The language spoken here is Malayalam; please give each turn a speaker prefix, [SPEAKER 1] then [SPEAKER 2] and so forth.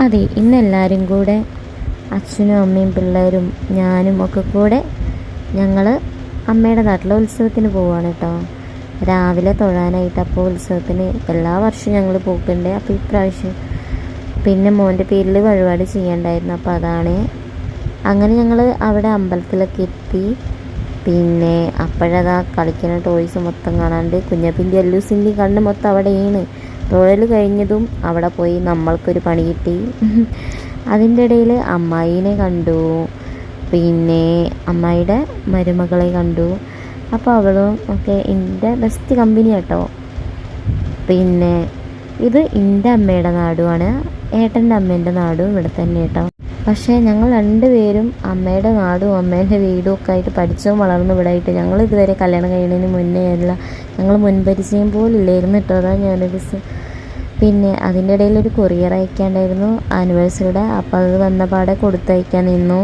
[SPEAKER 1] അതെ, ഇന്നെല്ലാവരും കൂടെ അച്ഛനും അമ്മയും പിള്ളേരും ഞാനും ഒക്കെ കൂടെ ഞങ്ങൾ അമ്മയുടെ നാട്ടിലെ ഉത്സവത്തിന് പോവുകയാണ് കേട്ടോ. രാവിലെ തൊഴാനായിട്ട്. അപ്പോൾ ഉത്സവത്തിന് എല്ലാ വർഷവും ഞങ്ങൾ പോക്കുണ്ട്. അപ്പോൾ ഇപ്രാവശ്യം പിന്നെ മോൻ്റെ പേരിൽ വഴിപാട് ചെയ്യണ്ടായിരുന്നു. അപ്പോൾ അതാണ്. അങ്ങനെ ഞങ്ങൾ അവിടെ അമ്പലത്തിലൊക്കെ എത്തി. പിന്നെ അപ്പോഴതാ കളിക്കുന്ന ടോയ്സ് മൊത്തം കാണാണ്ട് കുഞ്ഞപ്പിൻ്റെ എല്ലൂസിൻ്റെ കണ്ണ് മൊത്തം അവിടെയാണ്. തൊഴൽ കഴിഞ്ഞതും അവിടെ പോയി നമ്മൾക്കൊരു പണി കിട്ടി. അതിൻ്റെ ഇടയിൽ അമ്മായിനെ കണ്ടു, പിന്നെ അമ്മായിയുടെ മരുമകളെ കണ്ടു. അപ്പോൾ അവളും ഒക്കെ എൻ്റെ ബെസ്റ്റ് കമ്പനി കേട്ടോ. പിന്നെ ഇത് എൻ്റെ അമ്മയുടെ നാടുമാണ്, ഏട്ടൻ്റെ അമ്മേൻ്റെ നാടും ഇവിടെ തന്നെ കേട്ടോ. പക്ഷേ ഞങ്ങൾ രണ്ടുപേരും അമ്മയുടെ നാടും അമ്മേൻ്റെ വീടും ഒക്കെ ആയിട്ട് പഠിച്ചതും വളർന്നു ഇവിടെ ആയിട്ട്. ഞങ്ങൾ ഇതുവരെ കല്യാണം കഴിയുന്നതിന് മുന്നേ അല്ല, ഞങ്ങൾ മുൻപരിചയം പോലും ഇല്ലായിരുന്നു കേട്ടോ. അതാ ഞാനൊരു പിന്നെ അതിൻ്റെ ഇടയിൽ ഒരു കൊറിയർ അയക്കാണ്ടായിരുന്നു ആനിവേഴ്സറിയുടെ. അപ്പോൾ അത് വന്ന പാടെ കൊടുത്തയക്കാൻ നിന്നു.